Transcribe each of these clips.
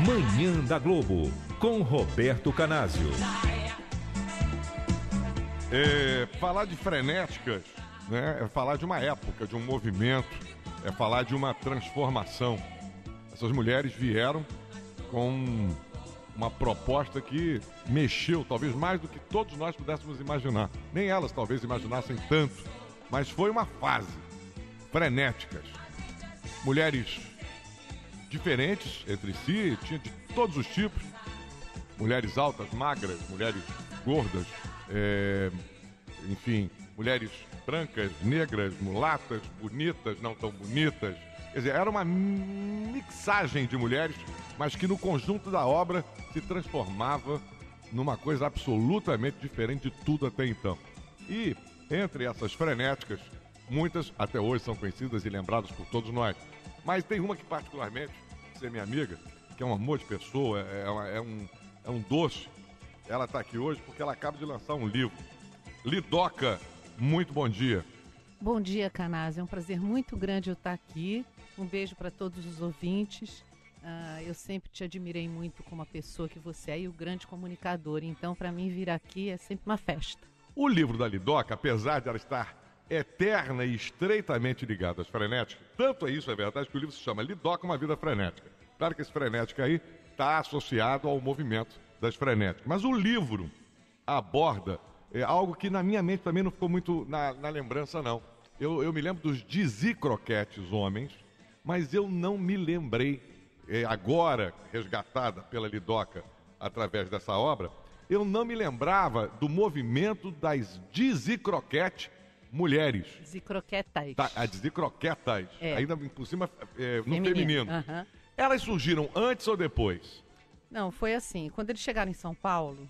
Manhã da Globo, com Roberto Canásio. Falar de frenéticas, né, é falar de uma época, de um movimento, é falar de uma transformação. Essas mulheres vieram com uma proposta que mexeu, talvez mais do que todos nós pudéssemos imaginar. Nem elas talvez imaginassem tanto, mas foi uma fase. Frenéticas. Mulheres diferentes entre si, tinha de todos os tipos. Mulheres altas, magras, mulheres gordas, enfim, mulheres brancas, negras, mulatas, bonitas, não tão bonitas. Quer dizer, era uma mixagem de mulheres, mas que no conjunto da obra se transformava numa coisa absolutamente diferente de tudo até então. E entre essas frenéticas, muitas até hoje são conhecidas e lembradas por todos nós. Mas tem uma que particularmente, você é minha amiga, que é um amor de pessoa, é um doce. Ela está aqui hoje porque ela acaba de lançar um livro. Lidoca, muito bom dia. Bom dia, Canásio. É um prazer muito grande eu estar aqui. Um beijo para todos os ouvintes. Eu sempre te admirei muito como a pessoa que você é e o grande comunicador. Então, para mim, vir aqui é sempre uma festa. O livro da Lidoca, apesar de ela estar eterna e estreitamente ligada às frenéticas, tanto é isso, é verdade, que o livro se chama Lidoca, uma vida frenética. Claro que esse frenética aí está associado ao movimento das frenéticas. Mas o livro aborda algo que na minha mente também não ficou muito na lembrança, não. Eu me lembro dos dizicroquetes homens, mas eu não me lembrei, agora resgatada pela Lidoca através dessa obra, eu não me lembrava do movimento das dizicroquete mulheres. Dizicroquetas. Tá, a dizicroquetas, ainda por cima no feminino. Uhum. Elas surgiram antes ou depois? Não, foi assim. Quando eles chegaram em São Paulo,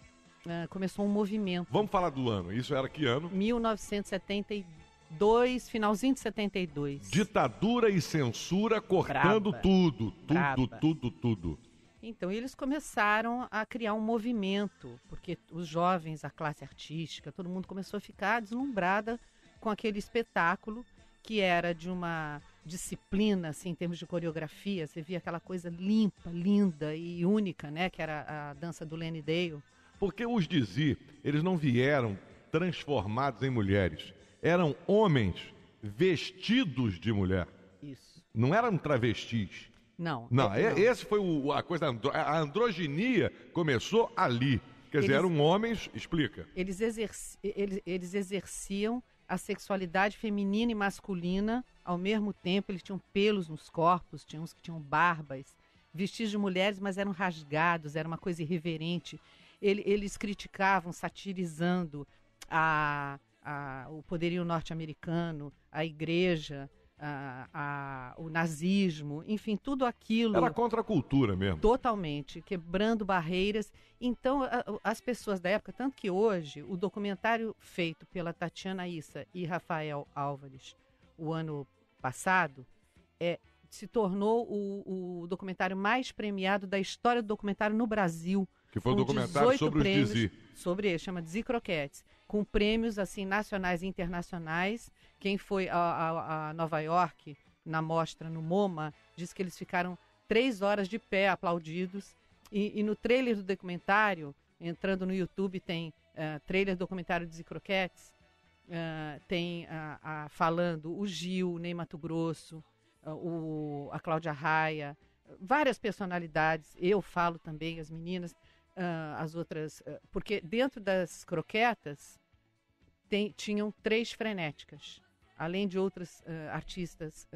começou um movimento. Vamos falar do ano. Isso era que ano? 1972, finalzinho de 72. Ditadura e censura cortando tudo. Tudo. Então, eles começaram a criar um movimento, porque os jovens, a classe artística, todo mundo começou a ficar deslumbrada com aquele espetáculo que era de uma disciplina, assim, em termos de coreografia. Você via aquela coisa limpa, linda e única, né? Que era a dança do Lenny Dale. Porque os Dizi, eles não vieram transformados em mulheres. Eram homens vestidos de mulher. Isso. Não eram travestis. Não. Esse foi a coisa. A androginia começou ali. Quer dizer, eram homens. Explica. Eles exerciam a sexualidade feminina e masculina ao mesmo tempo. Eles tinham pelos nos corpos, tinha uns que tinham barbas, vestidos de mulheres, mas eram rasgados, era uma coisa irreverente. Eles criticavam, satirizando o poderio norte-americano, a igreja, o nazismo, enfim, tudo aquilo. Era contra a cultura mesmo. Totalmente, quebrando barreiras. Então, as pessoas da época, tanto que hoje, o documentário feito pela Tatiana Issa e Rafael Álvares, o ano passado, se tornou o documentário mais premiado da história do documentário no Brasil. Que foi um documentário sobre prêmios, os Dizi. Sobre ele, chama Dizicroquetes, com prêmios assim nacionais e internacionais. Quem foi a Nova York, na mostra no MoMA, disse que eles ficaram 3 horas de pé aplaudidos. E no trailer do documentário, entrando no YouTube, tem trailer do documentário Dizicroquetes, tem falando o Gil, o Ney Matogrosso, a Cláudia Raia, várias personalidades. Eu falo também, as meninas, as outras, porque dentro das croquetas tinham 3 frenéticas, além de outras artistas.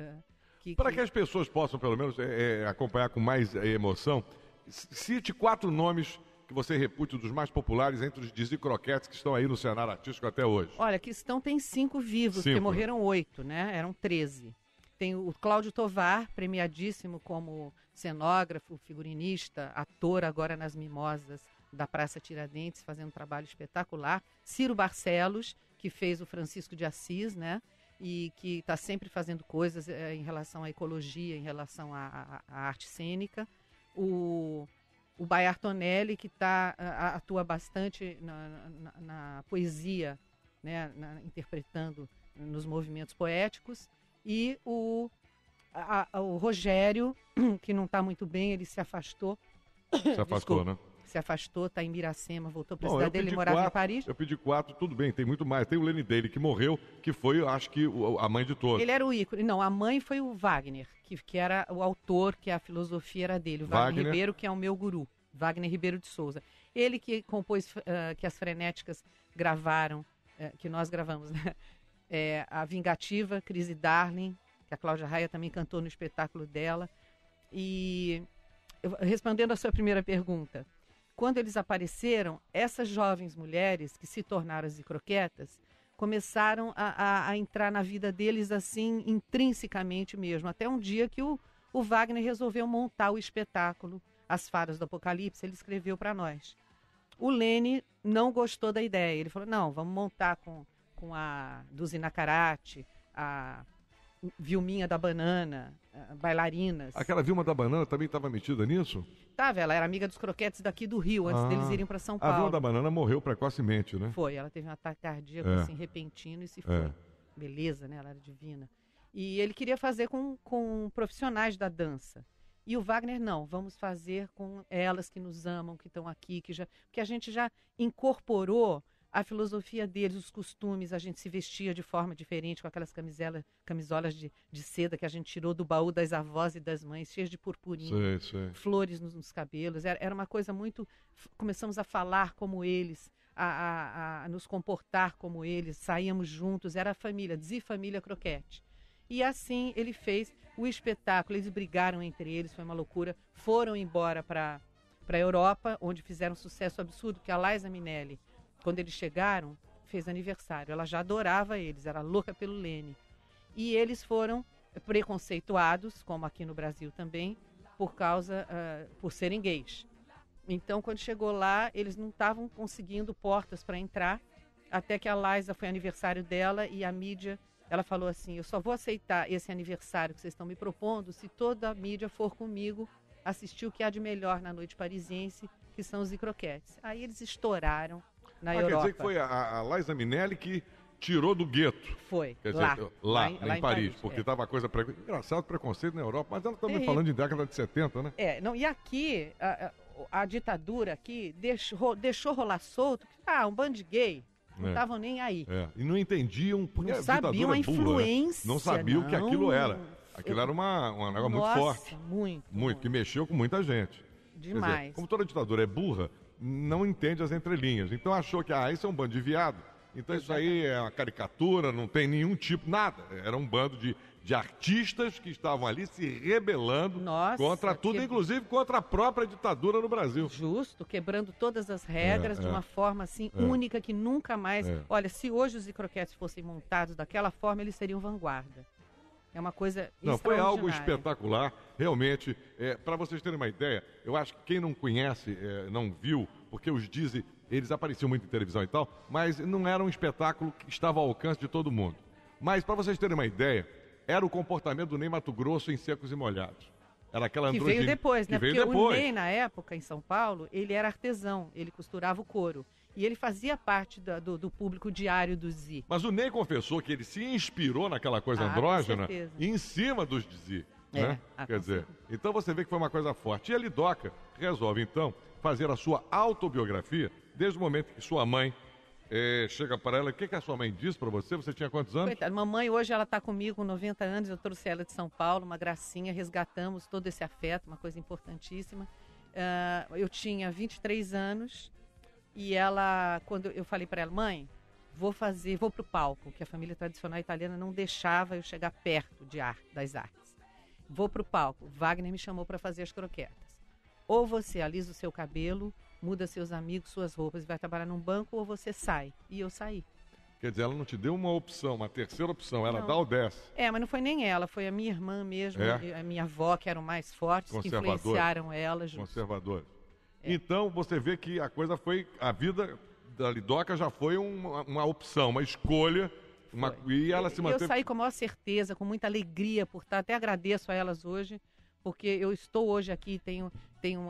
Para que as pessoas possam, pelo menos, acompanhar com mais emoção, cite 4 nomes que você repute dos mais populares entre os dizicroquetes que estão aí no cenário artístico até hoje. Olha, que tem 5 vivos, porque morreram 8, né? Eram 13. Tem o Cláudio Tovar, premiadíssimo como cenógrafo, figurinista, ator agora nas Mimosas da Praça Tiradentes, fazendo um trabalho espetacular. Ciro Barcelos, que fez o Francisco de Assis, né? E que está sempre fazendo coisas em relação à ecologia, em relação à arte cênica. O Bayard Tonelli, que atua bastante na poesia, né? Interpretando nos movimentos poéticos. E o Rogério, que não está muito bem, ele se afastou Se afastou, né? Se afastou, está em Miracema, voltou para a cidade dele, morava em Paris. Eu pedi 4, tudo bem, tem muito mais. Tem o Lenny Daly, que morreu, que foi, acho que, a mãe de todos. Ele era o ícone. Não, a mãe foi o Wagner, que era o autor, que a filosofia era dele. O Wagner Ribeiro, que é o meu guru. Wagner Ribeiro de Souza. Ele que compôs, que as Frenéticas gravaram, que nós gravamos, né? A Vingativa, Crise Darling, que a Cláudia Raia também cantou no espetáculo dela. E, respondendo a sua primeira pergunta, quando eles apareceram, essas jovens mulheres que se tornaram as Zicroquetas começaram a entrar na vida deles assim, intrinsecamente mesmo. Até um dia que o Wagner resolveu montar o espetáculo As Fadas do Apocalipse, ele escreveu para nós. O Lene não gostou da ideia. Ele falou, não, vamos montar com a Duzina Carati, a Vilminha da Banana, bailarinas. Aquela Vilma da Banana também estava metida nisso? Tava, ela era amiga dos Croquetes daqui do Rio, antes deles irem para São Paulo. A Vilma da Banana morreu precocemente, né? Foi, ela teve um ataque cardíaco assim, repentino e se foi. Beleza, né? Ela era divina. E ele queria fazer com profissionais da dança. E o Wagner, não, vamos fazer com elas que nos amam, que estão aqui, porque a gente já incorporou a filosofia deles, os costumes, a gente se vestia de forma diferente, com aquelas camisolas de seda que a gente tirou do baú das avós e das mães, cheias de purpurina, flores nos cabelos. Era uma coisa muito... Começamos a falar como eles, a nos comportar como eles, saíamos juntos, era a família, Família Croquete. E assim ele fez o espetáculo, eles brigaram entre eles, foi uma loucura, foram embora para a Europa, onde fizeram um sucesso absurdo, porque a Liza Minnelli, quando eles chegaram, fez aniversário. Ela já adorava eles, era louca pelo Lene. E eles foram preconceituados, como aqui no Brasil também, por serem gays. Então, quando chegou lá, eles não estavam conseguindo portas para entrar, até que a Liza foi aniversário dela e a mídia, ela falou assim, eu só vou aceitar esse aniversário que vocês estão me propondo se toda a mídia for comigo assistir o que há de melhor na noite parisiense, que são os Zicroquetes. Aí eles estouraram na Europa. Quer dizer que foi a Liza Minnelli que tirou do gueto. Foi, quer dizer, lá em Paris, porque estava coisa... Engraçado, preconceito na Europa, mas ela também falando de década de 70, né? E aqui, a ditadura aqui deixou rolar solto, um bando de gay, não estavam nem aí. E não entendiam, porque não a ditadura sabiam a influência. Não sabiam o que aquilo era. Aquilo era um negócio muito forte. Muito. Que mexeu com muita gente. Demais. Quer dizer, como toda ditadura é burra, não entende as entrelinhas. Então achou que, isso é um bando de viado. Então isso aí é uma caricatura, não tem nenhum tipo, nada. Era um bando de artistas que estavam ali se rebelando contra tudo, inclusive contra a própria ditadura no Brasil. Justo, quebrando todas as regras de uma forma assim única que nunca mais... Olha, se hoje os Zicroquetes fossem montados daquela forma, eles seriam vanguarda. É uma coisa Não, foi algo espetacular, realmente. Para vocês terem uma ideia, eu acho que quem não conhece, não viu, porque os Dizzy, eles apareciam muito em televisão e tal, mas não era um espetáculo que estava ao alcance de todo mundo. Mas, para vocês terem uma ideia, era o comportamento do Ney Matogrosso em Secos e Molhados. Era aquela que veio depois, né? Porque o Ney, na época, em São Paulo, ele era artesão, ele costurava o couro. E ele fazia parte do público diário do Zi. Mas o Ney confessou que ele se inspirou naquela coisa andrógena em cima dos Zi. Né? Quer dizer, então você vê que foi uma coisa forte. E a Lidoca resolve, então, fazer a sua autobiografia desde o momento que sua mãe chega para ela. O que a sua mãe disse para você? Você tinha quantos anos? Coitada, mamãe hoje ela está comigo com 90 anos, eu trouxe ela de São Paulo, uma gracinha, resgatamos todo esse afeto, uma coisa importantíssima. Eu tinha 23 anos... E ela, quando eu falei para ela, mãe, vou pro palco, que a família tradicional italiana não deixava eu chegar perto das artes. Vou pro palco. Wagner me chamou para fazer as croquetas. Ou você alisa o seu cabelo, muda seus amigos, suas roupas e vai trabalhar num banco, ou você sai. E eu saí. Quer dizer, ela não te deu uma opção, uma terceira opção, ela dá ou desce. Mas não foi nem ela, foi a minha irmã mesmo, a minha avó, que eram mais fortes, que influenciaram ela. Conservadores. Então, você vê que a vida da Lidoca já foi uma opção, uma escolha, e ela se manteve... Eu saí com a maior certeza, com muita alegria por estar, até agradeço a elas hoje, porque eu estou hoje aqui, tenho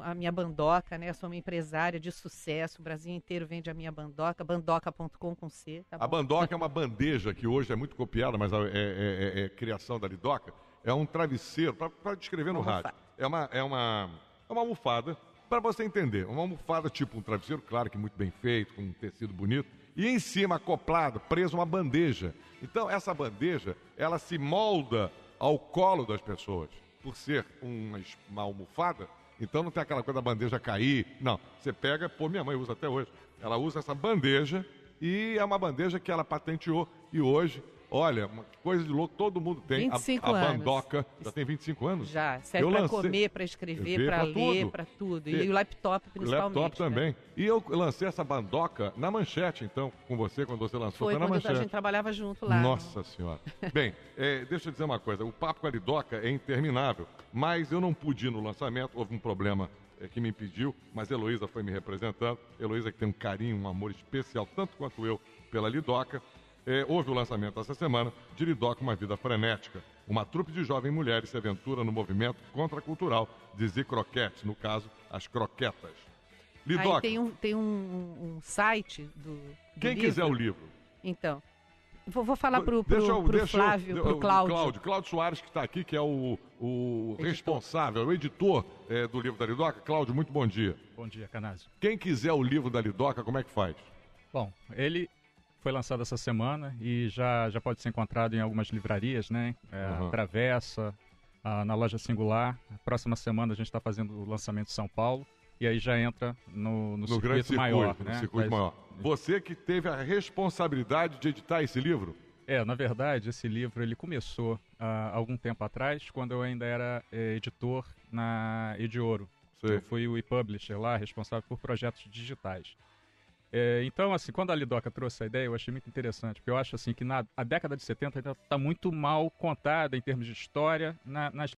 a minha bandoca, né? Eu sou uma empresária de sucesso, o Brasil inteiro vende a minha bandoca, bandoca.com com C, tá bom? A bandoca é uma bandeja que hoje é muito copiada, mas é criação da Lidoca, é um travesseiro, para descrever no rádio, é uma almofada para você entender, uma almofada tipo um travesseiro, claro que muito bem feito, com um tecido bonito, e em cima, acoplado, preso uma bandeja. Então, essa bandeja, ela se molda ao colo das pessoas. Por ser uma almofada, então não tem aquela coisa da bandeja cair. Não, você pega, minha mãe usa até hoje. Ela usa essa bandeja e é uma bandeja que ela patenteou. E hoje, olha, uma coisa de louco, todo mundo tem. 25 a anos. Bandoca já tem 25 anos. Já, serve para comer, para escrever, para ler, para tudo. E o laptop, principalmente. O laptop também. Né? E eu lancei essa Bandoca na Manchete, então, com você, quando você lançou. Foi na quando Manchete. A gente trabalhava junto lá. Nossa Senhora. Bem, deixa eu dizer uma coisa. O papo com a Lidoca é interminável, mas eu não pude ir no lançamento. Houve um problema que me impediu, mas a Heloísa foi me representando. Heloísa que tem um carinho, um amor especial, tanto quanto eu, pela Lidoca. Houve o lançamento essa semana de Lidoca, uma vida frenética. Uma trupe de jovens mulheres se aventura no movimento contracultural de Z Croquettes, no caso, as croquetas. Lidoca. Aí tem um site do Quem livro. quiser o livro. Então, vou falar pro Flávio, Cláudio Soares, que está aqui, que é o responsável, o editor do livro da Lidoca. Cláudio, muito bom dia. Bom dia, Canásio. Quem quiser o livro da Lidoca, como é que faz? Bom, ele foi lançado essa semana e já pode ser encontrado em algumas livrarias, né? Travessa, na Loja Singular. Próxima semana a gente está fazendo o lançamento em São Paulo e aí já entra no circuito maior. No circuito maior. Você que teve a responsabilidade de editar esse livro? Na verdade, esse livro ele começou há algum tempo atrás, quando eu ainda era editor na Ediouro. Eu fui o e-publisher lá, responsável por projetos digitais. Então, assim, quando a Lidoca trouxe a ideia, eu achei muito interessante, porque eu acho assim que a década de 70 ainda está muito mal contada em termos de história nas